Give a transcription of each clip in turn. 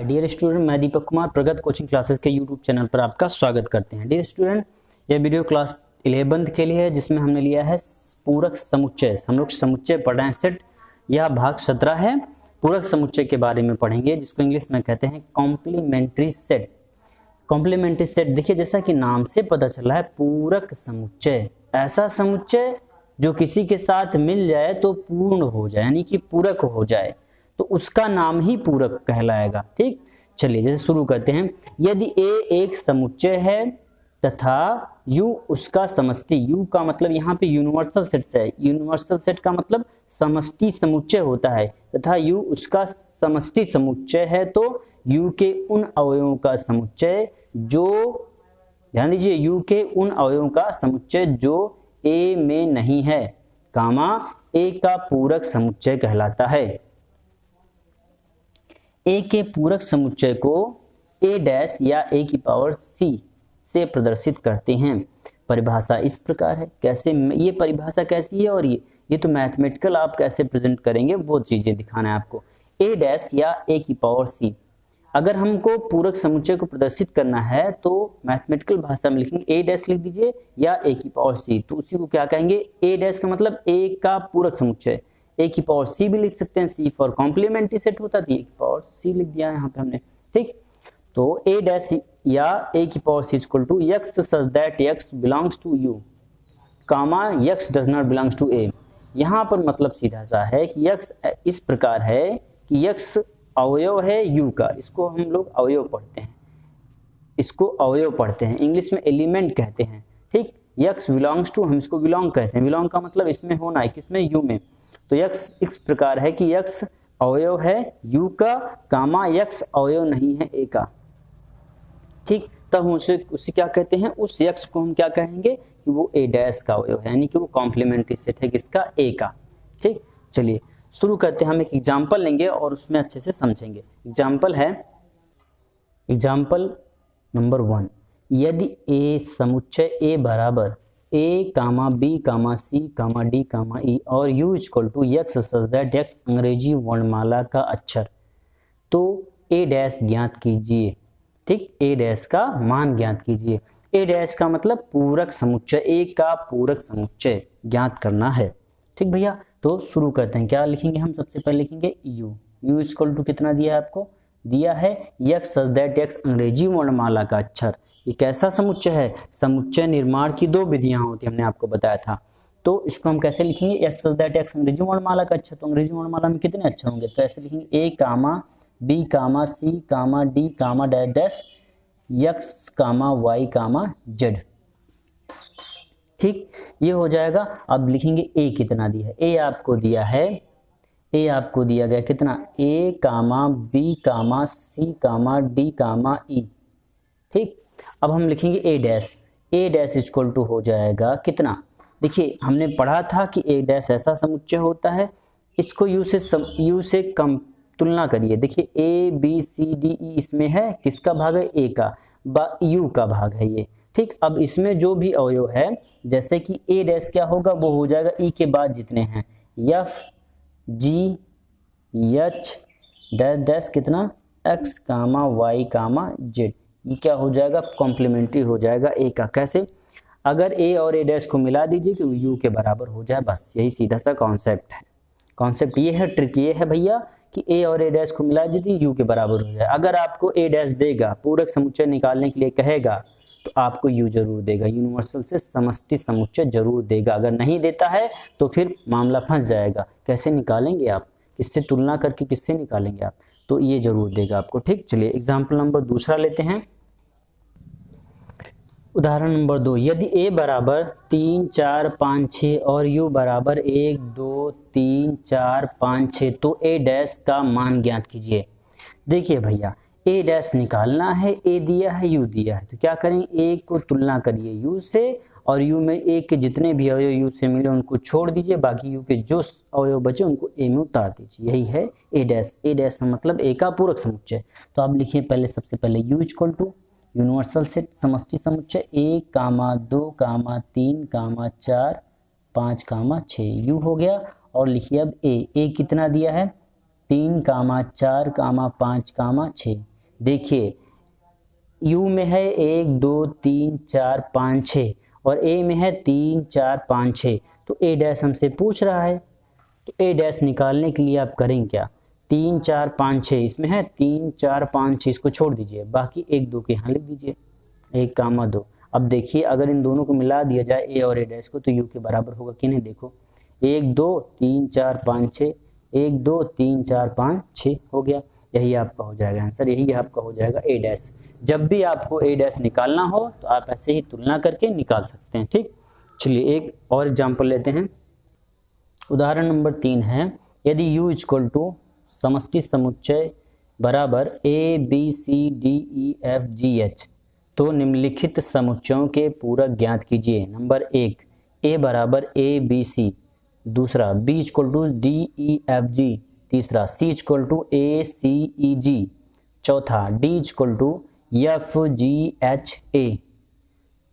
Hi dear student, मैं दीपक कुमार प्रगत coaching classes के यूट्यूब चैनल पर आपका स्वागत करते हैं। डियर स्टूडेंट, यह वीडियो क्लास 11th के लिए है जिसमें हमने लिया है पूरक समुच्चय। हम लोग समुच्चय पढ़ रहे हैं, सेट या भाग 17 है। पूरक समुच्चय के बारे में पढ़ेंगे जिसको इंग्लिश में कहते हैं कॉम्प्लीमेंट्री सेट। कॉम्प्लीमेंट्री सेट देखिए, जैसा कि नाम से पता चला है पूरक समुच्चय, ऐसा समुच्चय जो किसी के साथ मिल जाए तो पूर्ण हो जाए, यानी कि पूरक हो जाए, तो उसका नाम ही पूरक कहलाएगा। ठीक, चलिए जैसे शुरू करते हैं। यदि ए एक समुच्चय है तथा यू उसका समष्टि, यू का मतलब यहाँ पे यूनिवर्सल सेट है, यूनिवर्सल सेट का मतलब समष्टि समुच्चय होता है, तथा यू उसका समष्टि समुच्चय है, तो यू के उन अवयवों का समुच्चय जो, ध्यान दीजिए, यू के उन अवयवों का समुच्चय जो ए में नहीं है, कामा ए का पूरक समुच्चय कहलाता है। ए के पूरक समुच्चय को ए डैश या ए की पावर सी से प्रदर्शित करते हैं। परिभाषा इस प्रकार है। कैसे, ये परिभाषा कैसी है और ये तो मैथमेटिकल आप कैसे प्रेजेंट करेंगे वो चीजें दिखाना है आपको। ए डैश या ए की पावर सी, अगर हमको पूरक समुच्चय को प्रदर्शित करना है तो मैथमेटिकल भाषा में लिखेंगे ए डैश लिख दीजिए या ए की पावर सी, तो उसी को क्या कहेंगे, ए डैश का मतलब ए का पूरक समुच्चय, ए की पावर सी भी लिख सकते हैं, सी फॉर कॉम्प्लीमेंट्री सेट होता है, ए की पावर सी लिख दिया यहाँ पे हमने। ठीक, तो ए डैश या ए की power C equal to X such that X belongs to U, comma X does not belongs to A. यहाँ पर मतलब सीधा सा है कि एक्स इस प्रकार है कि एक्स अवयव है यू का, इसको हम लोग अवयव पढ़ते हैं, इसको अवयव पढ़ते हैं, इंग्लिश में एलिमेंट कहते हैं। ठीक, एक्स बिलोंग्स टू, हम इसको बिलोंग कहते हैं, बिलोंग का मतलब इसमें होना है, किसमें, यू में। तो एक्स इस प्रकार है कि एक्स अवयव है यू का, कामा एक्स अवयव नहीं है ए का। ठीक, तब उसे क्या कहते हैं, उस एक्स को हम क्या कहेंगे कि वो ए डैश का अवयव है, यानी कि वो कॉम्प्लीमेंट्री सेट है किसका, ए का। ठीक, चलिए शुरू करते हैं। हम एक एग्जाम्पल लेंगे और उसमें अच्छे से समझेंगे। एग्जाम्पल है, एग्जाम्पल नंबर 1। यदि ए समुच्चय ए बराबर ए कामा बी कामा सी कामा डी कामा ई और U equal to X such that X अंग्रेजी वर्णमाला का अक्षर, तो ए डैश ज्ञात कीजिए। ठीक, ए डैश का मान ज्ञात कीजिए। ए डैश का मतलब पूरक समुच्चय, ए का पूरक समुच्चय ज्ञात करना है। ठीक भैया, तो शुरू करते हैं। क्या लिखेंगे हम, सबसे पहले लिखेंगे यू, यू इक्वल टू कितना दिया है आपको, दिया है एक्स सच दैट एक्स अंग्रेजी वर्णमाला का अक्षर। ये कैसा समुच्चय है, समुच्चय निर्माण की दो विधियां होती हमने आपको बताया था, तो इसको हम कैसे लिखेंगे, एक्स सच दैट एक्स अंग्रेजी वर्णमाला का अक्षर, तो अंग्रेजी वर्णमाला में कितने अक्षर होंगे, तो ऐसे लिखेंगे ए कामा बी कामा सी कामा डी कामा dash dash x comma y कामा जेड। ठीक, ये हो जाएगा। अब लिखेंगे ए कितना दिया है, ए आपको दिया है, ए आपको दिया गया कितना, ए कामा बी कामा सी कामा डी कामा ई। ठीक, अब हम लिखेंगे A dash, A dash equal to हो जाएगा कितना, देखिए हमने पढ़ा था कि ए डैश ऐसा समुच्चय होता है, इसको यू से कम तुलना करिए। देखिए ए बी सी डी ई इसमें है, किसका भाग है, ए का, यू का भाग है ये। ठीक, अब इसमें जो भी अवयव है, जैसे कि ए डैश क्या होगा, वो हो जाएगा ई के बाद जितने हैं, F G H dash dash कितना, एक्स कामा वाई कामा जेड, ये क्या हो जाएगा, कॉम्प्लीमेंट्री हो जाएगा ए का। कैसे, अगर ए और ए डैश को मिला दीजिए कि यू के बराबर हो जाए, बस यही सीधा सा कॉन्सेप्ट है। कॉन्सेप्ट ये है, ट्रिक ये है भैया कि ए और ए डैश को मिला दीजिए यू के बराबर हो जाए। अगर आपको ए डैश देगा, पूरक समुच्चय निकालने के लिए कहेगा, तो आपको यू जरूर देगा, यूनिवर्सल से समष्टि समुच्चय जरूर देगा। अगर नहीं देता है तो फिर मामला फंस जाएगा, कैसे निकालेंगे आप, किससे तुलना करके किससे निकालेंगे आप, तो ये जरूर देगा आपको। ठीक, चलिए एग्जाम्पल नंबर दूसरा लेते हैं। उदाहरण नंबर 2। यदि ए बराबर 3 4 5 6 और यू बराबर 1 2 3 4 5 6, तो ए डैश का मान ज्ञात कीजिए। देखिए भैया, ए डैश निकालना है, ए दिया है यू दिया है, तो क्या करें, ए को तुलना करिए यू से, और यू में ए के जितने भी अवयव यू से मिले उनको छोड़ दीजिए, बाकी यू के जो अवयव बचे उनको ए में उतार दीजिए, यही है ए डैश। ए डैश का मतलब ए का पूरक समुच्चय। तो आप लिखिए पहले, सबसे पहले U equal to universal set समष्टि समुच्चय 1 कामा 2 कामा 3 कामा 4 5 कामा 6, यू हो गया। और लिखिए अब ए कितना दिया है, 3 कामा 4 कामा 5 कामा 6, देखिए यू में है 1 2 3 4 5 6 और ए में है 3 4 5 6, तो ए डैश हमसे पूछ रहा है, तो ए डैश निकालने के लिए आप करेंगे क्या, 3 4 5 6 इसमें है, 3 4 5 6 इसको छोड़ दीजिए, बाकी 1 2 के यहाँ लिख दीजिए, 1 कामा 2। अब देखिए अगर इन दोनों को मिला दिया जाए ए और ए डैश को, तो यू के बराबर होगा कि नहीं, देखो 1 2 3 4 5 6, 1 2 3 4 5 6 हो गया, यही आपका हो जाएगा आंसर, यही आपका हो जाएगा ए डैश। जब भी आपको ए डैश निकालना हो तो आप ऐसे ही तुलना करके निकाल सकते हैं, ठीक। चलिए एक और एग्जाम्पल लेते हैं। उदाहरण नंबर 3 है, यदि u इक्वल टू समष्टि समुच्चय बराबर A B C D E F G H, तो निम्नलिखित समुच्चयों के पूरक ज्ञात कीजिए। नंबर 1 a बराबर ए बी सी, दूसरा b equal to D E F G, तीसरा c equal to A C E G, चौथा d equal to F G H A.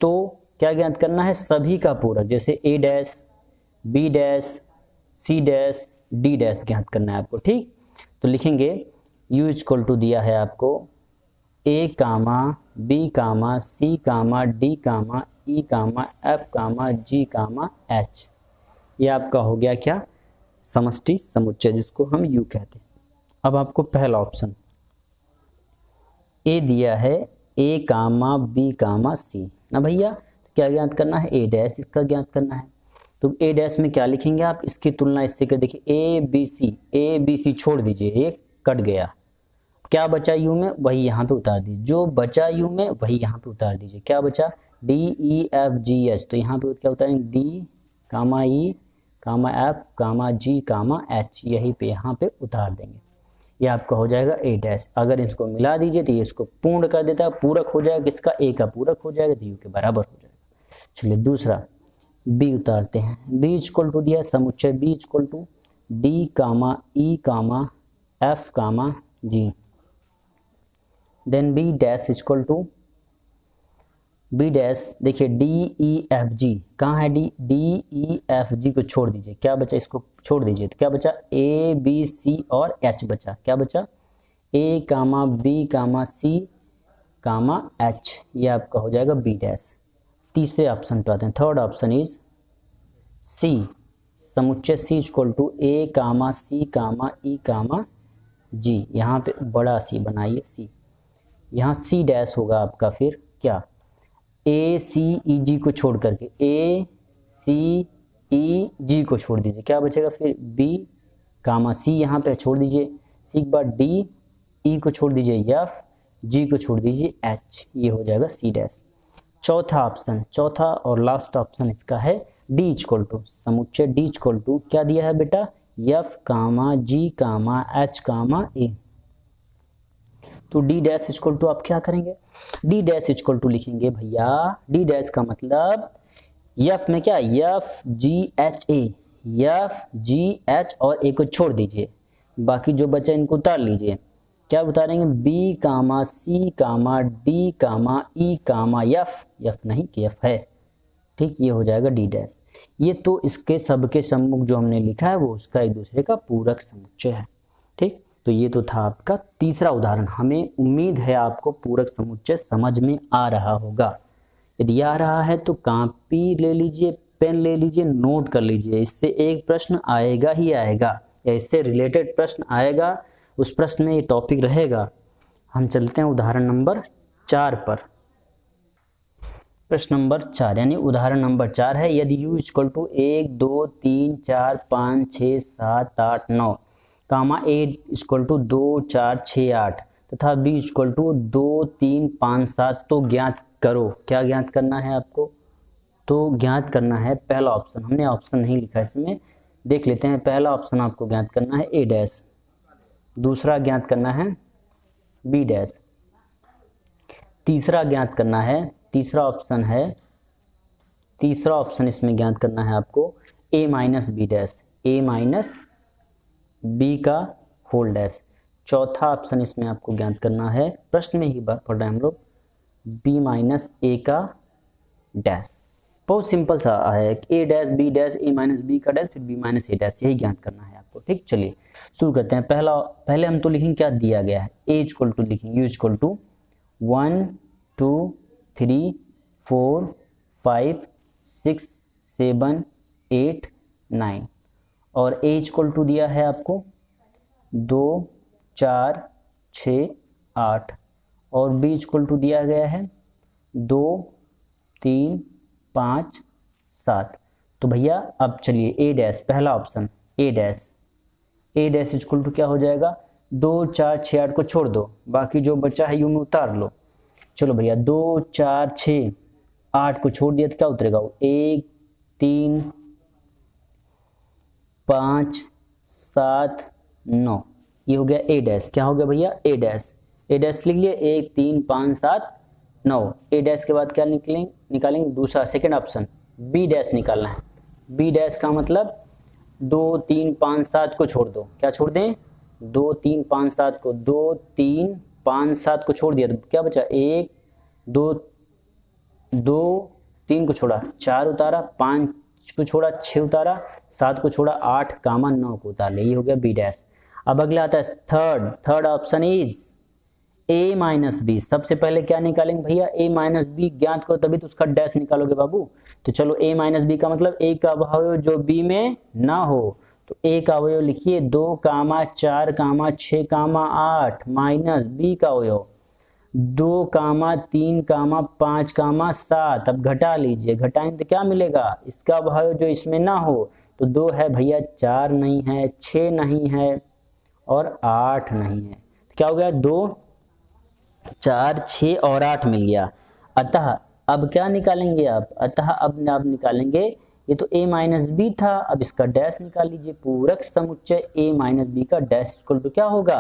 तो क्या ज्ञात करना है, सभी का पूरक, जैसे a dash b dash c dash d dash ज्ञात करना है आपको, ठीक। तो लिखेंगे u इक्वल टू दिया है आपको a comma b comma c comma d comma e comma f comma g comma h, ये आपका हो गया क्या, समष्टि समुच्चय जिसको हम u कहते हैं। अब आपको पहला ऑप्शन a दिया है a comma b comma c ना भैया, क्या ज्ञात करना है, a डैश इसका ज्ञात करना है। तो a डैश में क्या लिखेंगे आप, इसकी तुलना इससे कर देखिए, a b c छोड़ दीजिए, ये कट गया, क्या बचा u में, वही यहाँ पे उतार दीजिए, जो बचा u में वही यहाँ पे उतार दीजिए, क्या बचा d e f g h, तो यहाँ पे क्या उतारेंगे d comma e comma f comma g कामा h, यही पे यहाँ पे उतार देंगे, ये आपका हो जाएगा a डैश। अगर इसको मिला दीजिए तो ये इसको पूर्ण कर देता है, पूरक हो जाएगा, किसका, a का पूरक हो जाएगा, तो u के बराबर हो जाएगा। चलिए दूसरा b उतारते हैं, b इक्वल टू दिया समुच्चय b equal to d comma e comma f comma g, then b dash equal to b dash, देखिए डी ई एफ जी, कहाँ है डी ई एफ जी को छोड़ दीजिए, क्या बचा, इसको छोड़ दीजिए, तो क्या बचा a b c और h बचा, क्या बचा a comma b comma c comma h, ये आपका हो जाएगा b डैश। तीसरे ऑप्शन पे आते हैं, थर्ड ऑप्शन इज c, समुच्चय c equal to a comma c comma e comma g, यहाँ पे बड़ा c बनाइए c, यहाँ c डैश होगा आपका, फिर क्या ए सी ई जी को छोड़ करके ए सी ई जी को छोड़ दीजिए, क्या बचेगा फिर बी कामा सी, यहाँ पे छोड़ दीजिए सी के बाद डी, ई को छोड़ दीजिए एफ, जी को छोड़ दीजिए एच, ये हो जाएगा सी डैश। चौथा ऑप्शन, चौथा और लास्ट ऑप्शन इसका है डी इक्वल टू समुच्चय डी इक्वल टू क्या दिया है बेटा, एफ कामा जी कामा एच कामा ए, तो डी डैश इक्वल टू आप क्या करेंगे, डी डैश इक्वल टू लिखेंगे भैया, डी डैश का मतलब एफ में क्या, एफ जी एच ए, एफ जी एच और ए को छोड़ दीजिए, बाकी जो बचा इनको उतार लीजिए, क्या उतारेंगे बी कामा सी कामा डी कामा ई कामा एफ, एफ नहीं कि एफ है, ठीक, ये हो जाएगा डी डैश। ये तो इसके सबके सम्मुख जो हमने लिखा है वो उसका एक दूसरे का पूरक समुच्चय है, ठीक। तो ये तो था आपका तीसरा उदाहरण, हमें उम्मीद है आपको पूरक समुच्चय समझ में आ रहा होगा। यदि आ रहा है तो कॉपी ले लीजिए, पेन ले लीजिए, नोट कर लीजिए, इससे एक प्रश्न आएगा ही आएगा, या इससे रिलेटेड प्रश्न आएगा, उस प्रश्न में ये टॉपिक रहेगा। हम चलते हैं उदाहरण नंबर 4 पर। प्रश्न नंबर 4 यानी उदाहरण नंबर 4 है, यदि u equal to 1 2 3 4 5 6 7 8 9 comma a equal to 2 4 6 8 तथा b इक्वल टू 2 3 5 7, तो ज्ञात करो। क्या ज्ञात करना है आपको, तो ज्ञात करना है पहला ऑप्शन, हमने ऑप्शन नहीं लिखा इसमें, देख लेते हैं। पहला ऑप्शन आपको ज्ञात करना है a डैश, दूसरा ज्ञात करना है b डैश, तीसरा ज्ञात करना है, तीसरा ऑप्शन इसमें ज्ञात करना है आपको a minus B dash, a minus B का होल डैश, चौथा ऑप्शन इसमें आपको ज्ञात करना है, प्रश्न में ही बात पढ़ रहे हैं हम लोग, b माइनस ए का डैश। बहुत सिंपल सा है, a dash B dash, a minus B का डैश, फिर b माइनस ए डैश, यही ज्ञात करना है आपको, ठीक। चलिए शुरू करते हैं। पहले हम तो लिखेंगे क्या दिया गया है, ए इक्वल टू लिखेंगे, यू इक्वल टू 1 2 3 4 5 6 7 8 9 और ए इक्वल टू दिया है आपको 2 4 6 8 और बी इक्वल टू दिया गया है 2 3 5 7। तो भैया अब चलिए ए डैश, पहला option A dash equal to क्या हो जाएगा, 2 4 6 8 को छोड़ दो, बाकी जो बचा है यू में उतार लो। चलो भैया 2 4 6 8 को छोड़ दिया तो क्या उतरेगा, 1 3 5 7 9, ये हो गया ए डैश। क्या हो गया भैया, ए डैश लिख लिए, 1 3 5 7 9। ए डैश के बाद क्या निकालेंगे दूसरा सेकंड ऑप्शन बी डैश निकालना है। बी डैश का मतलब 2 3 5 7 को छोड़ दो, क्या छोड़ दें, 2 3 5 7 को, 2 3 5 7 को छोड़ दिया तो क्या बचा, 1 2 3 को छोड़ा 4 उतारा, 5 को छोड़ा 6 उतारा, 7 को छोड़ा 8 कामा 9 को उतार ले, ये हो गया बी डैश। अब अगला आता है third option is A minus B. सबसे पहले क्या निकालेंगे भैया, ए माइनस बी ज्ञात करो तभी तो उसका डैश निकालोगे बाबू। तो चलो ए माइनस बी का मतलब ए का अवयव जो बी में ना हो, तो ए का अवयव लिखिए 2 कामा 4 कामा 6 कामा 8 माइनस बी का अवयव 2 कामा 3 कामा 5 कामा 7। अब घटा लीजिए, घटाएंगे तो क्या मिलेगा, इसका अवयव जो इसमें ना हो, तो 2 है भैया, 4 नहीं है, 6 नहीं है और 8 नहीं है। तो क्या हो गया, 2 4 6 और 8 मिल गया। अतः अब क्या निकालेंगे आप, अब निकालेंगे, ये तो a माइनस बी था, अब इसका डैश निकाल लीजिए। पूरक समुच्चय a माइनस बी का डैश इक्वल टू क्या होगा,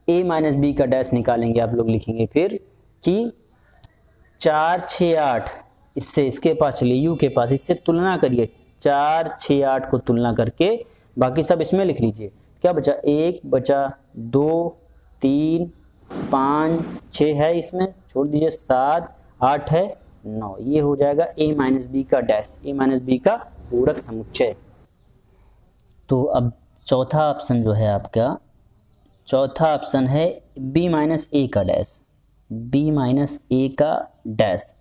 a माइनस बी का डैश निकालेंगे आप लोग, लिखेंगे फिर कि 4 6 8, इससे इसके पास चलिए u के पास, इससे तुलना करिए, 4 6 8 को तुलना करके बाकी सब इसमें लिख लीजिए। क्या बचा, 1 बचा, 2 3 5 6 है, इसमें छोड़ दीजिए, 7 8 है, 9, ये हो जाएगा a माइनस बी का डैश, a माइनस बी का पूरक समुच्चय। तो अब चौथा ऑप्शन जो है आपका, चौथा ऑप्शन है b माइनस ए का डैश, b माइनस ए का डैश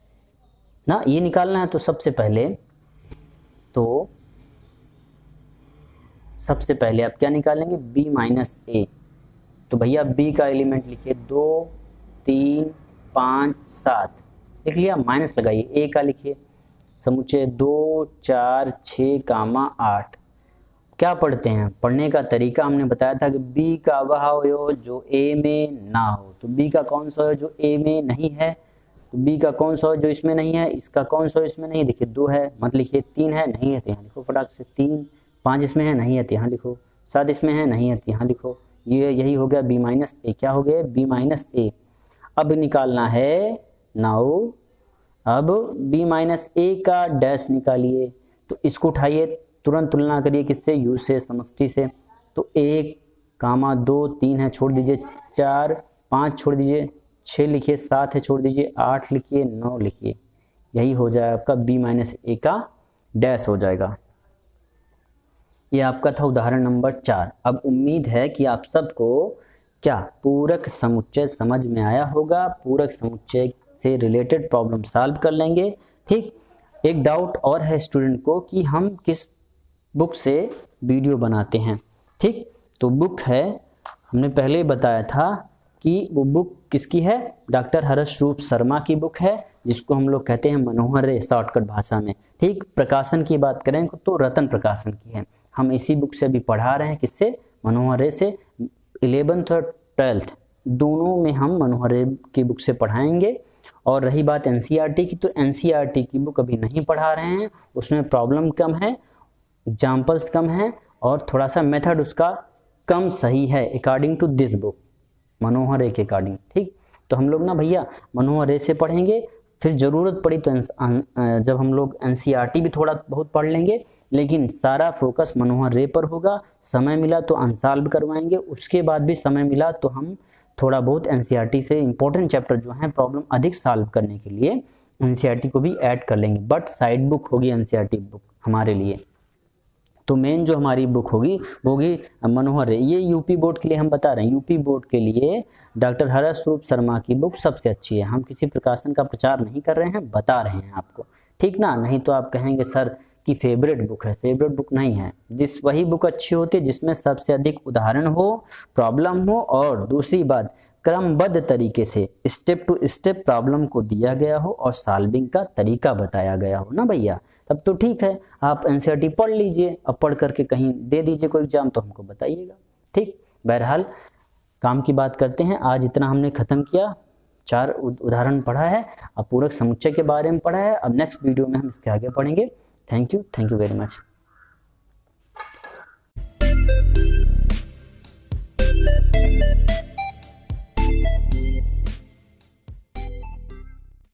ना, ये निकालना है। तो सबसे पहले आप क्या निकालेंगे, b माइनस ए। तो भैया b का एलिमेंट लिखिए 2 3 5 7 लिख लिया, माइनस लगाइए, ए का लिखिए समुच्चय 2 4 6 कामा 8। क्या पढ़ते हैं, पढ़ने का तरीका हमने बताया था कि बी का अवयव जो ए में ना हो, तो बी का कौन सा है जो ए में नहीं है, तो बी का कौन सा है जो इसमें नहीं है, इसका कौन सा इसमें नहीं, देखिए 2 है मत लिखिए, 3 है नहीं है तो यहाँ लिखो फटाक से 3, 5 इसमें है नहीं है तो यहाँ लिखो, 7 इसमें है नहीं है तो यहाँ लिखो, ये यही हो गया बी माइनस ए। क्या हो गया, बी माइनस ए। अब निकालना है नाउ, अब b माइनस ए का डैश निकालिए, तो इसको उठाइए, तुरंत तुलना करिए किससे, u से, समष्टि से। तो 1 कामा 2 3 है, छोड़ दीजिए, 4 5 छोड़ दीजिए, 6 लिखिए, 7 है छोड़ दीजिए, 8 लिखिए, 9 लिखिए, यही हो जाएगा आपका b माइनस ए का डैश हो जाएगा। ये आपका था उदाहरण नंबर 4। अब उम्मीद है कि आप सबको क्या पूरक समुच्चय समझ में आया होगा, पूरक समुच्चय से रिलेटेड प्रॉब्लम सॉल्व कर लेंगे। ठीक, एक डाउट और है स्टूडेंट को कि हम किस बुक से वीडियो बनाते हैं। ठीक, तो बुक है, हमने पहले ही बताया था कि वो बुक किसकी है, डॉक्टर हर्ष रूप शर्मा की बुक है, जिसको हम लोग कहते हैं मनोहर रे शॉर्टकट भाषा में। ठीक, प्रकाशन की बात करें तो रतन प्रकाशन की है। हम इसी बुक से अभी पढ़ा रहे हैं, किससे, मनोहर रे से। 11th और 12th दोनों में हम मनोहर रे की बुक से पढ़ाएंगे। और रही बात एनसीईआरटी की, तो एनसीईआरटी की बुक अभी नहीं पढ़ा रहे हैं, उसमें प्रॉब्लम कम है, एग्जाम्पल्स कम है और थोड़ा सा मेथड उसका कम सही है अकॉर्डिंग टू दिस बुक, मनोहर रे के अकॉर्डिंग। ठीक, तो हम लोग ना भैया मनोहर रे से पढ़ेंगे, फिर ज़रूरत पड़ी तो जब हम लोग एनसीईआरटी भी थोड़ा बहुत पढ़ लेंगे, लेकिन सारा फोकस मनोहर रे पर होगा। समय मिला तो अनसॉल्व करवाएंगे, उसके बाद भी समय मिला तो हम थोड़ा बहुत एनसीईआरटी से इंपॉर्टेंट चैप्टर जो हैं प्रॉब्लम अधिक सॉल्व करने के लिए एनसीईआरटी को भी ऐड कर लेंगे, बट साइड बुक होगी एनसीईआरटी बुक हमारे लिए। तो मेन जो हमारी बुक होगी वो होगी मनोहर रे। ये यूपी बोर्ड के लिए हम बता रहे हैं, यूपी बोर्ड के लिए डॉक्टर हर्ष रूप शर्मा की बुक सबसे अच्छी है। हम किसी प्रकाशन का प्रचार नहीं कर रहे हैं, बता रहे हैं आपको, ठीक ना। नहीं तो आप कहेंगे सर की फेवरेट बुक है, फेवरेट बुक नहीं है। वही बुक अच्छी होती है जिसमें सबसे अधिक उदाहरण हो, प्रॉब्लम हो, और दूसरी बात क्रमबद्ध तरीके से स्टेप टू स्टेप प्रॉब्लम को दिया गया हो और सॉल्विंग का तरीका बताया गया हो ना भैया, तब तो ठीक है। आप एनसीईआरटी पढ़ लीजिए, अब पढ़ करके कहीं दे दीजिए कोई एग्जाम तो हमको बताइएगा, ठीक। बहरहाल काम की बात करते हैं, आज इतना हमने खत्म किया, 4 उदाहरण पढ़ा है, अब पूरक समुच्चय के बारे में पढ़ा है। अब नेक्स्ट वीडियो में हम इसके आगे पढ़ेंगे। Thank you very much.